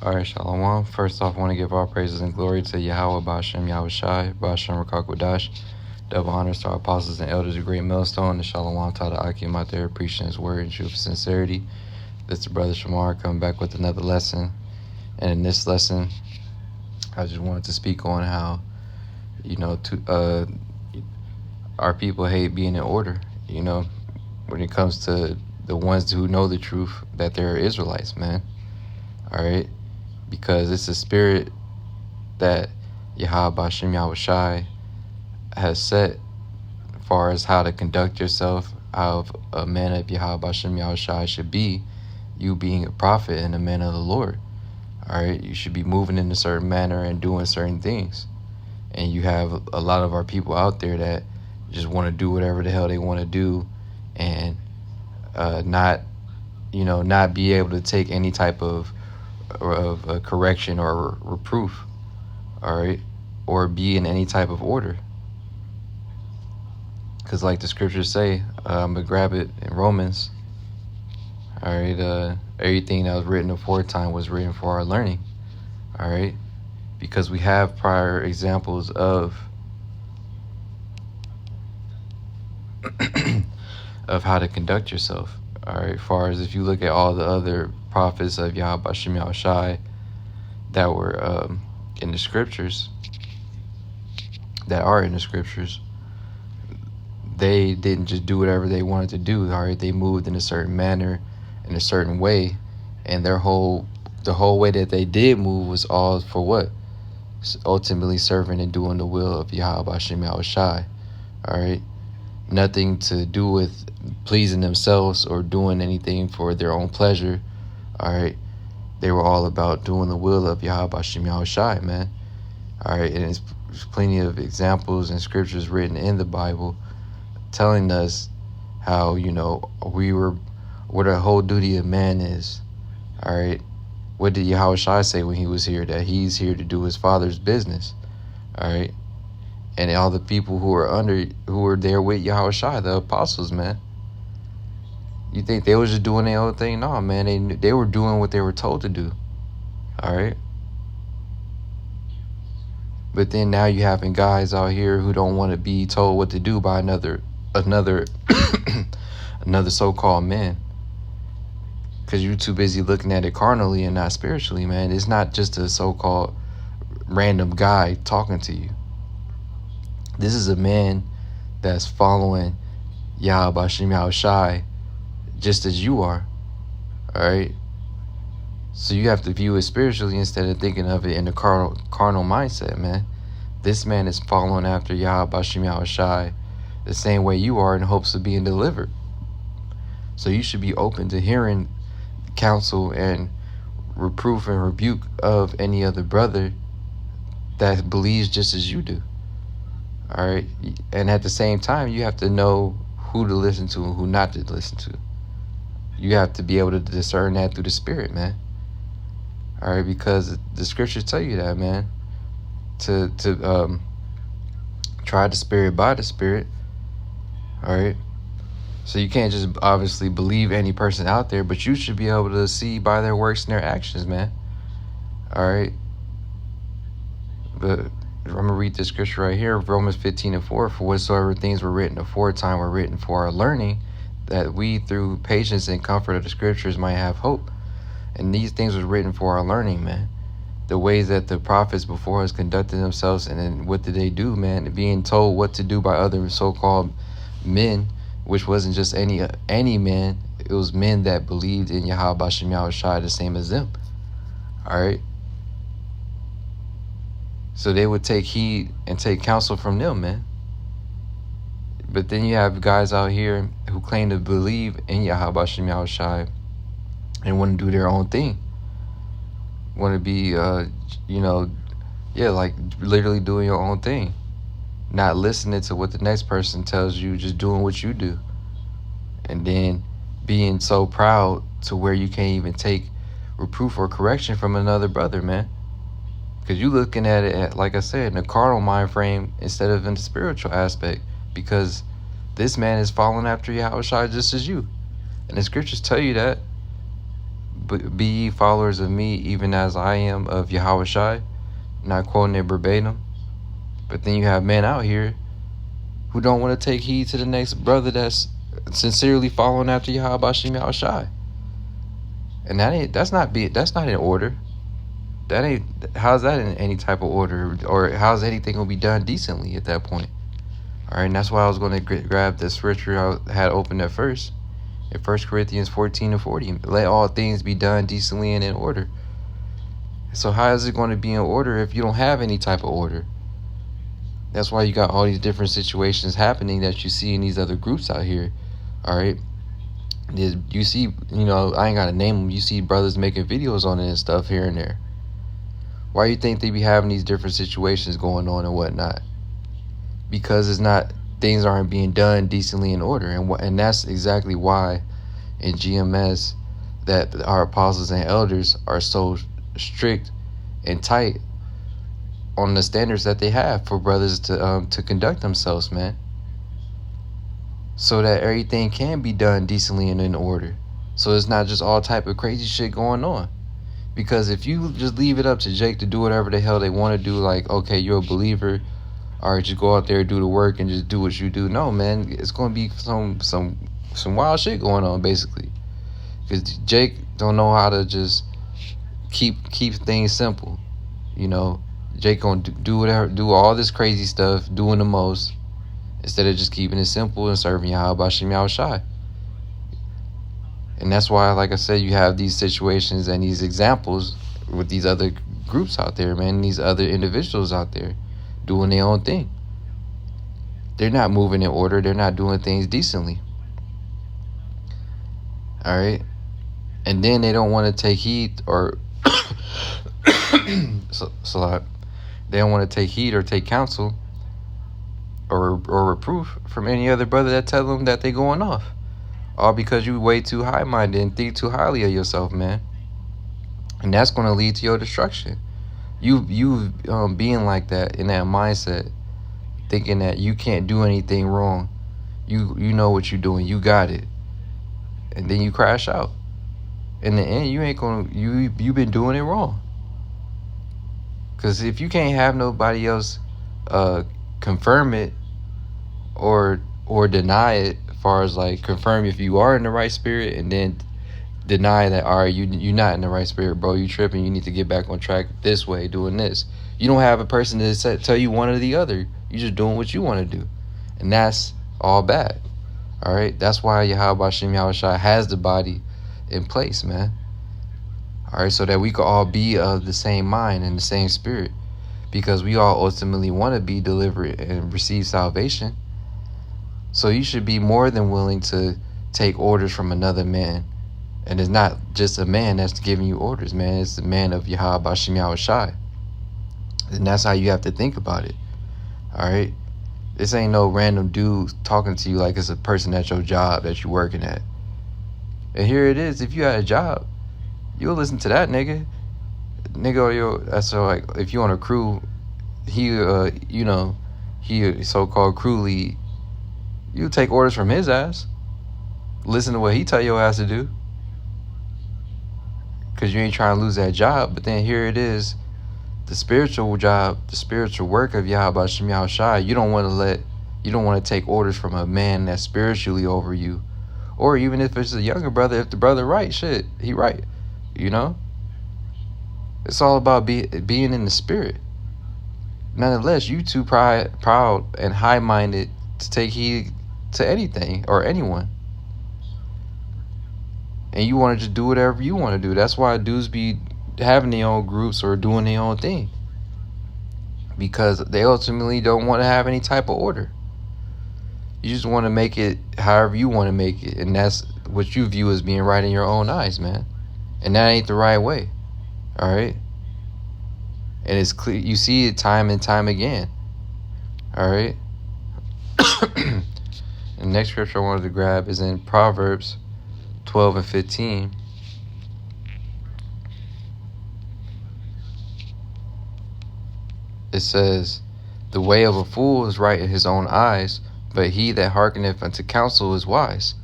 All right, Shalom. First off, I want to give all praises and glory to Yahweh, Bashem, Yahweh Shai, Bashem, Rakakwadash. Double honors to our apostles and elders of Great Millstone, and Shalom to the Akim out there preaching his word in truth and sincerity. This is Brother Shamar coming back with another lesson. And in this lesson, I just wanted to speak on how, our people hate being in order, when it comes to the ones who know the truth that they're Israelites, man. All right? Because it's a spirit that Yahweh Bashem Yahweh Shai has set as far as how to conduct yourself, how a man of Yahweh Bashem Yahweh Shai should be, you being a prophet and a man of the Lord. All right, you should be moving in a certain manner and doing certain things. And you have a lot of our people out there that just want to do whatever the hell they want to do and not be able to take any type of correction or reproof, all right, or be in any type of order. Because like the scriptures say, I'm going to grab it in Romans, all right, everything that was written aforetime was written for our learning, all right, because we have prior examples of of how to conduct yourself. All right, as far as if you look at all the other prophets of Yahweh Bashem Yahweh Shai that were in the scriptures, that are in the scriptures, they didn't just do whatever they wanted to do. All right, they moved in a certain manner, in a certain way, and the whole way that they did move was all for what? Ultimately serving and doing the will of Yahweh Bashem Yahweh Shai. All right, nothing to do with pleasing themselves or doing anything for their own pleasure. All right, they were all about doing the will of Yahweh Bashem Yahweh Shai, man. All right, and there's plenty of examples and scriptures written in the Bible telling us how, what a whole duty of man is. All right, what did Yahweh Shai say when he was here? That he's here to do his father's business. All right, and all the people who were there with Yahweh Shai, the apostles, man. You think they was just doing their own thing? No, man, they were doing what they were told to do. All right. But then now you having guys out here who don't want to be told what to do by another so-called man. Because you're too busy looking at it carnally and not spiritually, man. It's not just a so-called random guy talking to you. This is a man that's following Yahweh Bashem Yahweh Shai just as you are. All right. So you have to view it spiritually instead of thinking of it in a carnal mindset, man. This man is following after Yahweh Bashem Yahweh Shai the same way you are in hopes of being delivered. So you should be open to hearing counsel and reproof and rebuke of any other brother that believes just as you do. All right. And at the same time, you have to know who to listen to and who not to listen to. You have to be able to discern that through the spirit, man. All right, because the scriptures tell you that, man. To try the spirit by the spirit. All right. So you can't just obviously believe any person out there, but you should be able to see by their works and their actions, man. All right. But I'm going to read this scripture right here, Romans 15:4. For whatsoever things were written aforetime were written for our learning, that we through patience and comfort of the scriptures might have hope. And these things were written for our learning, man. The ways that the prophets before us conducted themselves, and then what did they do, man? Being told what to do by other so-called men, which wasn't just any man. It was men that believed in Yahweh Bashem Yahweh Shai the same as them. All right. So they would take heed and take counsel from them, man. But then you have guys out here who claim to believe in Yahweh Bashem Yahweh Shai and want to do their own thing. Want to be, like literally doing your own thing. Not listening to what the next person tells you, just doing what you do. And then being so proud to where you can't even take reproof or correction from another brother, man. Because you looking at it, like I said, in a carnal mind frame instead of in the spiritual aspect. Because this man is following after Yahweh Shai just as you. And the scriptures tell you that. be ye followers of me, even as I am of Yahweh Shai. Not quoting it verbatim. But then you have men out here who don't want to take heed to the next brother that's sincerely following after Yahweh Bashim Yahweh Shai. And that's not in order. That ain't, how's that in any type of order? Or how's anything gonna be done decently at that point? Alright, and that's why I was gonna grab the scripture I had opened at first. In 1 Corinthians 14:40. Let all things be done decently and in order. So how is it going to be in order if you don't have any type of order? That's why you got all these different situations happening that you see in these other groups out here. All right. You see, I ain't got to name them. You see brothers making videos on it and stuff here and there. Why do you think they be having these different situations going on and whatnot? Because things aren't being done decently in order. And that's exactly why in GMS that our apostles and elders are so strict and tight on the standards that they have for brothers to conduct themselves, man, so that everything can be done decently and in order, so it's not just all type of crazy shit going on. Because if you just leave it up to Jake to do whatever the hell they want to do, like, okay, you're a believer, all right, just go out there, do the work, and just do what you do. No, man, it's going to be some wild shit going on, basically, because Jake don't know how to just keep things simple. Jake gonna do all this crazy stuff, doing the most, instead of just keeping it simple and serving Yahweh Bashim Yahweh Shai. And that's why, like I said, you have these situations and these examples with these other groups out there, man, these other individuals out there doing their own thing. They're not moving in order. They're not doing things decently. All right. And then they don't want to take heed or Salat. They don't want to take heed or take counsel or reproof from any other brother that tell them that they going off. All because you way too high-minded and think too highly of yourself, man. And that's going to lead to your destruction. You being like that, in that mindset, thinking that you can't do anything wrong. You know what you're doing. You got it. And then you crash out. In the end, you've been doing it wrong. Because if you can't have nobody else confirm it or deny it, as far as like confirm if you are in the right spirit, and then deny that, all right, you're not in the right spirit, bro, you tripping, you need to get back on track this way, doing this. You don't have a person to tell you one or the other. You're just doing what you want to do. And that's all bad. All right? That's why Yahweh Bashim Yahweh Shai has the body in place, man. All right, so that we could all be of the same mind and the same spirit, because we all ultimately want to be delivered and receive salvation. So you should be more than willing to take orders from another man. And it's not just a man that's giving you orders, man. It's the man of Yahweh Bashim Yahweh Shai. And that's how you have to think about it. All right? This ain't no random dude talking to you like it's a person at your job that you're working at. And here it is. If you had a job, you'll listen to that nigga. So like, if you on a crew, he so-called crew lead, you take orders from his ass. Listen to what he tell your ass to do. Because you ain't trying to lose that job. But then here it is, the spiritual job, the spiritual work of Yahweh Bashim Yahweh Shai. You don't want to take orders from a man that's spiritually over you. Or even if it's a younger brother, if the brother right, shit, he right. It's all about being in the spirit. Nonetheless, you too proud and high-minded to take heed to anything or anyone. And you want to just do whatever you want to do. That's why dudes be having their own groups or doing their own thing. Because they ultimately don't want to have any type of order. You just want to make it however you want to make it. And that's what you view as being right in your own eyes, man. And that ain't the right way. All right? And it's clear. You see it time and time again. All right? And the next scripture I wanted to grab is in Proverbs 12 and 15. It says, "The way of a fool is right in his own eyes, but he that hearkeneth unto counsel is wise."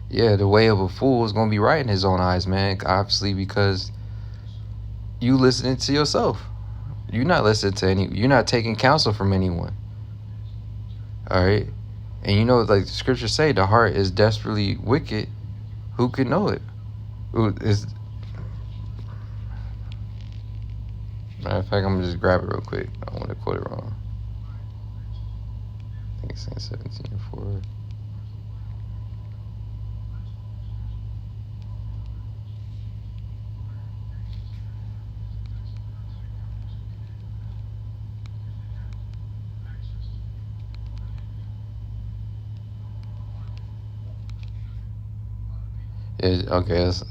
Yeah, the way of a fool is gonna be right in his own eyes, man. Obviously, because you listening to yourself. You're not listening to you're not taking counsel from anyone. All right. And you know, like the scriptures say, the heart is desperately wicked. Who can know it? Is matter of fact, I'm gonna just grab it real quick. I don't want to quote it wrong. I think it's in 17:4. Yeah, okay, that's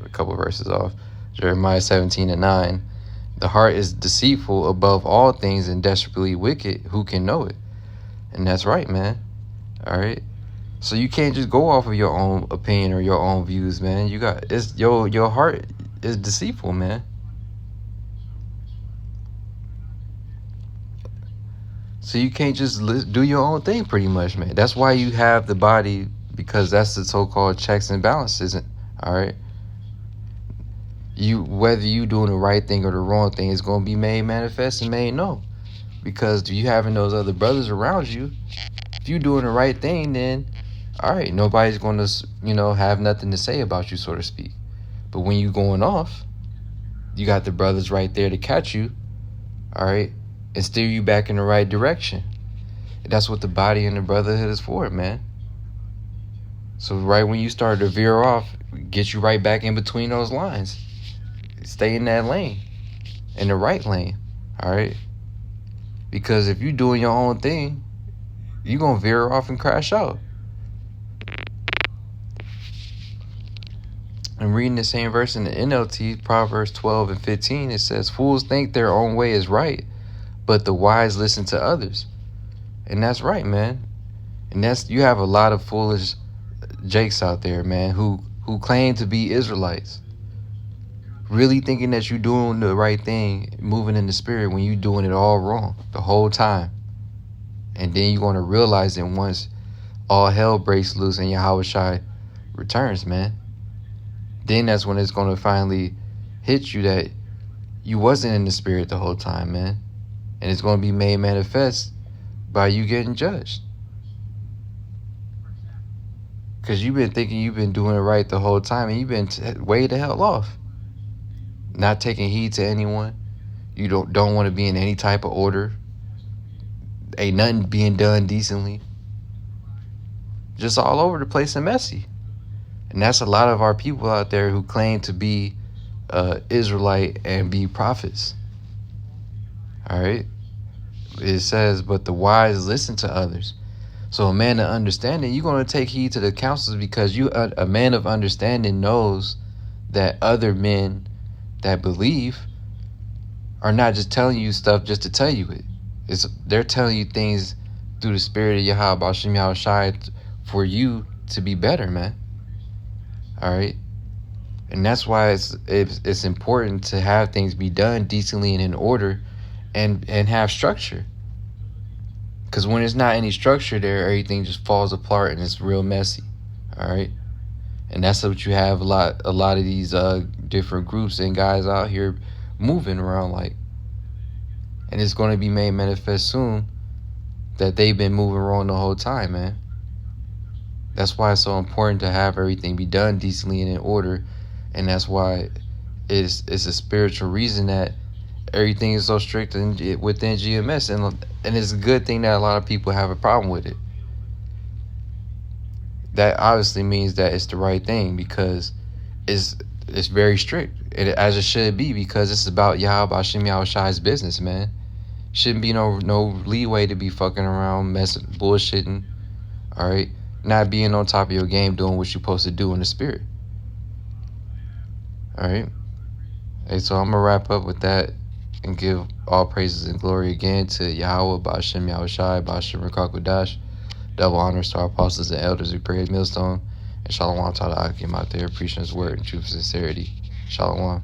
a couple verses off. Jeremiah 17:9. The heart is deceitful above all things and desperately wicked. Who can know it? And that's right, man. All right. So you can't just go off of your own opinion or your own views, man. You got it's your heart is deceitful, man. So you can't just do your own thing, pretty much, man. That's why you have the body, because that's the so-called checks and balances. All right. You whether you doing the right thing or the wrong thing is going to be made manifest and made known, because you having those other brothers around you. If you doing the right thing, then all right, nobody's going to have nothing to say about you, so to speak. But when you going off, you got the brothers right there to catch you, all right, and steer you back in the right direction. And that's what the body and the brotherhood is for, man. So right when you start to veer off, get you right back in between those lines. Stay in that lane, in the right lane, all right? Because if you're doing your own thing, you're going to veer off and crash out. I'm reading the same verse in the NLT, Proverbs 12:15. It says, fools think their own way is right, but the wise listen to others. And that's right, man. And you have a lot of foolish jakes out there, man, who claim to be Israelites, really thinking that you're doing the right thing, moving in the spirit, when you're doing it all wrong the whole time. And then you're going to realize it once all hell breaks loose and Yahushua returns, man. Then that's when it's going to finally hit you that you wasn't in the spirit the whole time, man. And it's going to be made manifest by you getting judged. Because you've been thinking you've been doing it right the whole time, and you've been way the hell off. Not taking heed to anyone. You don't want to be in any type of order. Ain't nothing being done decently. Just all over the place and messy. And that's a lot of our people out there who claim to be Israelite and be prophets. All right. It says, but the wise listen to others. So a man of understanding, you're going to take heed to the counsels, because a man of understanding knows that other men that believe are not just telling you stuff just to tell you it. They're telling you things through the spirit of Yahweh B'Shem Yahushai for you to be better, man. All right. And that's why it's important to have things be done decently and in order, and have structure. Because when there's not any structure there, everything just falls apart and it's real messy. All right. And that's what you have a lot of these different groups and guys out here moving around like. And it's going to be made manifest soon that they've been moving wrong the whole time, man. That's why it's so important to have everything be done decently and in order. And that's why it's a spiritual reason that everything is so strict within GMS. And it's a good thing that a lot of people have a problem with it. That obviously means that it's the right thing, because it's very strict, as it should be, because it's about Yahweh B'Shem Yahushai's business, man. Shouldn't be no leeway to be fucking around, messing, bullshitting, all right? Not being on top of your game, doing what you're supposed to do in the spirit. All right? Hey, so I'm going to wrap up with that and give all praises and glory again to Yahweh B'Shem Yahushai, B'Shem Rakakudash. Double honors to our apostles and elders who prayed Millstone. And Shalom to the Akim out there, preaching his word in truth and sincerity. Shalom.